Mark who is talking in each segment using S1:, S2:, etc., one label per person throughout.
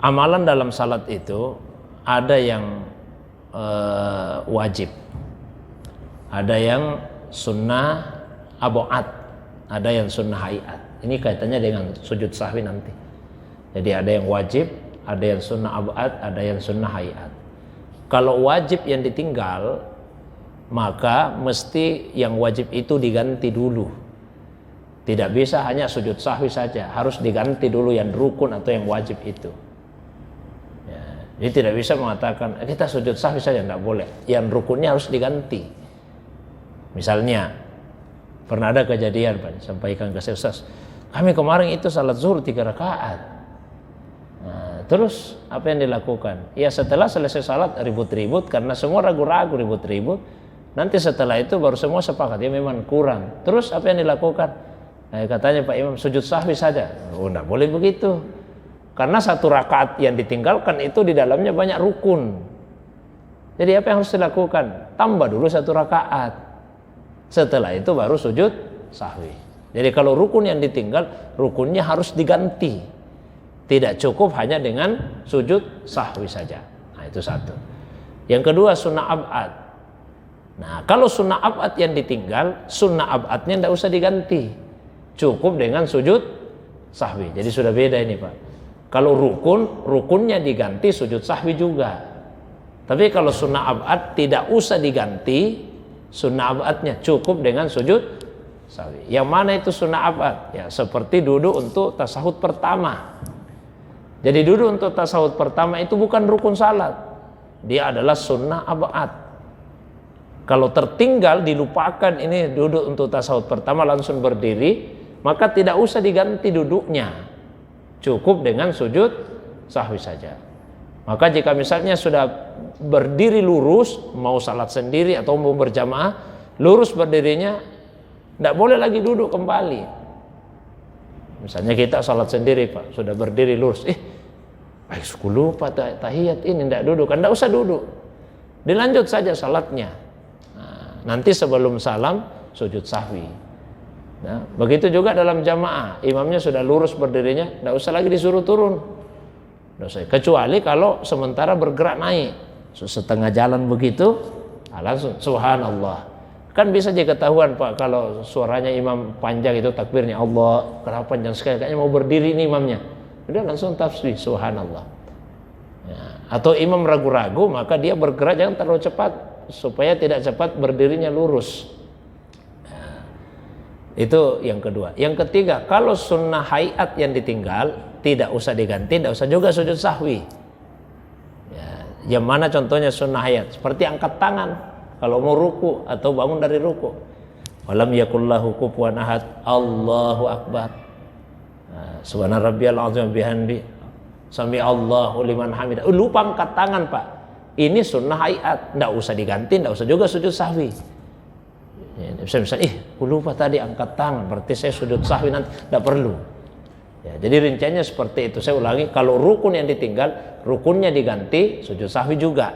S1: amalan dalam salat itu ada yang wajib, ada yang sunnah abu'ad, ada yang sunnah hayat. Ini kaitannya dengan sujud sahwi nanti. Jadi ada yang wajib, ada yang sunnah abu'ad, ada yang sunnah hayat. Kalau wajib yang ditinggal, maka mesti yang wajib itu diganti dulu. Tidak bisa hanya sujud sahwi saja, harus diganti dulu yang rukun atau yang wajib itu. Ya, jadi tidak bisa mengatakan kita sujud sahwi saja, tidak boleh. Yang rukunnya harus diganti. Misalnya pernah ada kejadian, Pak, sampaikan ke saya, Ustaz, kami kemarin itu salat zuhur 3 rakaat. Nah, terus apa yang dilakukan? Ya setelah selesai salat ribut-ribut karena semua ragu-ragu, ribut-ribut. Nanti setelah itu baru semua sepakat ya memang kurang. Terus apa yang dilakukan? Katanya Pak Imam sujud sahwi saja. Oh, enggak boleh begitu. Karena 1 rakaat yang ditinggalkan itu di dalamnya banyak rukun. Jadi apa yang harus dilakukan? Tambah dulu 1 rakaat. Setelah itu baru sujud sahwi. Jadi kalau rukun yang ditinggal, rukunnya harus diganti. Tidak cukup hanya dengan sujud sahwi saja. Nah, itu satu. Yang kedua sunnah ab'ad. Nah, kalau sunnah ab'ad yang ditinggal, sunnah ab'adnya tidak usah diganti. Cukup dengan sujud sahwi. Jadi sudah beda ini, Pak. Kalau rukunnya diganti, sujud sahwi juga. Tapi kalau sunnah ab'ad tidak usah diganti, sunnah ab'adnya cukup dengan sujud sahwi. Yang mana itu sunnah ab'ad? Ya, seperti duduk untuk tasahud pertama. Jadi duduk untuk tasahud pertama itu bukan rukun salat. Dia adalah sunnah ab'ad. Kalau tertinggal, dilupakan ini duduk untuk tasahud pertama langsung berdiri, maka tidak usah diganti duduknya. Cukup dengan sujud sahwi saja. Maka jika misalnya sudah berdiri lurus, mau salat sendiri atau mau berjamaah, lurus berdirinya, tidak boleh lagi duduk kembali. Misalnya kita salat sendiri, Pak, sudah berdiri lurus. Aku lupa tahiyat ini, tidak duduk. Kan tidak usah duduk. Dilanjut saja salatnya. Nanti sebelum salam sujud sahwi. Nah, begitu juga dalam jamaah, imamnya sudah lurus berdirinya, tidak usah lagi disuruh turun. Tidak usah. Kecuali kalau sementara bergerak naik, setengah jalan begitu, langsung subhanallah. Kan bisa jadi ketahuan, Pak, kalau suaranya imam panjang itu takbirnya Allah, kenapa panjang sekali, kayaknya mau berdiri ini imamnya. Udah langsung tasbih subhanallah. Ya. Atau imam ragu-ragu, maka dia bergerak jangan terlalu cepat, supaya tidak cepat berdirinya lurus. Nah, itu yang kedua. Yang ketiga, kalau sunnah hayat yang ditinggal tidak usah diganti, tidak usah juga sujud sahwi. Ya, yang mana contohnya sunnah hayat? Seperti angkat tangan kalau mau ruku atau bangun dari ruku. Walam yakullahu kufuwan ahad, Allahu akbar. Subhana rabbiyal azim bihamdi, sami Allahu liman hamidah. Lupa angkat tangan, Pak. Ini sunnah hayat, tidak usah diganti, tidak usah juga sujud sahwi. Ya, misalnya, aku lupa tadi angkat tangan, berarti saya sujud sahwi nanti, tidak perlu. Ya, jadi rinciannya seperti itu. Saya ulangi, kalau rukun yang ditinggal, rukunnya diganti, sujud sahwi juga.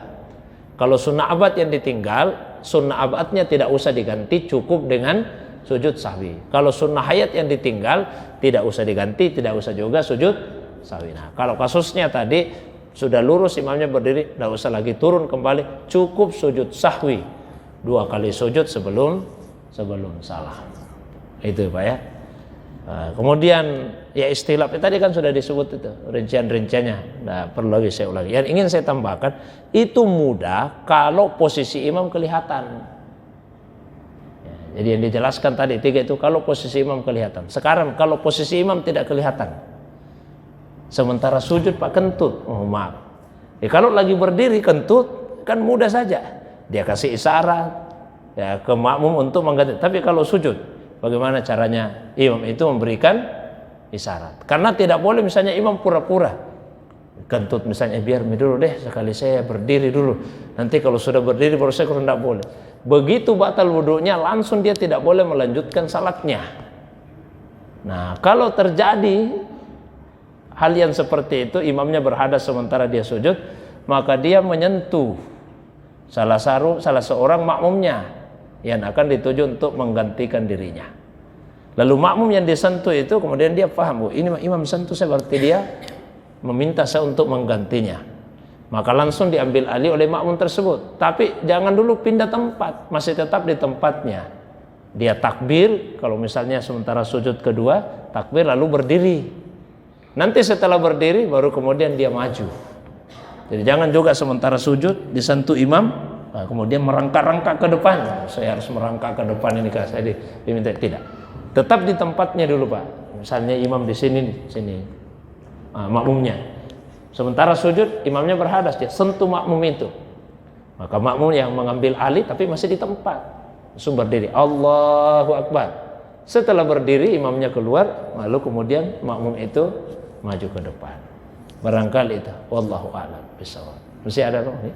S1: Kalau sunnah abad yang ditinggal, sunnah abadnya tidak usah diganti, cukup dengan sujud sahwi. Kalau sunnah hayat yang ditinggal, tidak usah diganti, tidak usah juga sujud sahwi. Nah, kalau kasusnya tadi sudah lurus imamnya berdiri, tidak usah lagi turun kembali, cukup sujud sahwi 2 kali sujud sebelum salam. Itu, Pak, ya. Kemudian ya istilaf tadi kan sudah disebut itu rincian-rinciannya, tidak perlu lagi saya ulangi. Yang ingin saya tambahkan, itu mudah kalau posisi imam kelihatan. Ya, jadi yang dijelaskan tadi 3 itu kalau posisi imam kelihatan. Sekarang kalau posisi imam tidak kelihatan, sementara sujud Pak kentut, maaf. Ya, kalau lagi berdiri kentut kan mudah saja, dia kasih isyarat ya ke makmum untuk mengganti. Tapi kalau sujud, bagaimana caranya imam itu memberikan isyarat? Karena tidak boleh misalnya imam pura-pura kentut misalnya, biar dulu deh sekali saya berdiri dulu. Nanti kalau sudah berdiri baru saya, kalau tidak boleh. Begitu batal wudunya, langsung dia tidak boleh melanjutkan salatnya. Nah, kalau terjadi hal yang seperti itu, imamnya berhadas sementara dia sujud, maka dia menyentuh salah seorang makmumnya yang akan dituju untuk menggantikan dirinya. Lalu makmum yang disentuh itu kemudian dia paham, ini imam sentuh saya, berarti dia meminta saya untuk menggantinya. Maka langsung diambil alih oleh makmum tersebut. Tapi jangan dulu pindah tempat, masih tetap di tempatnya. Dia takbir, kalau misalnya sementara sujud kedua, takbir lalu berdiri. Nanti setelah berdiri baru kemudian dia maju. Jadi jangan juga sementara sujud disentuh imam, nah, kemudian merangkak-rangkak ke depan. Saya harus merangkak ke depan ini kalau saya diminta, tidak. Tetap di tempatnya dulu, Pak. Misalnya imam di sini, makmumnya. Sementara sujud, imamnya berhadas, dia sentuh makmum itu. Maka makmum yang mengambil alih tapi masih di tempat, langsung berdiri, Allahu Akbar. Setelah berdiri, imamnya keluar, lalu kemudian makmum itu maju ke depan. Barangkali itu, wallahu a'lam bishawab. Masih ada loh nih?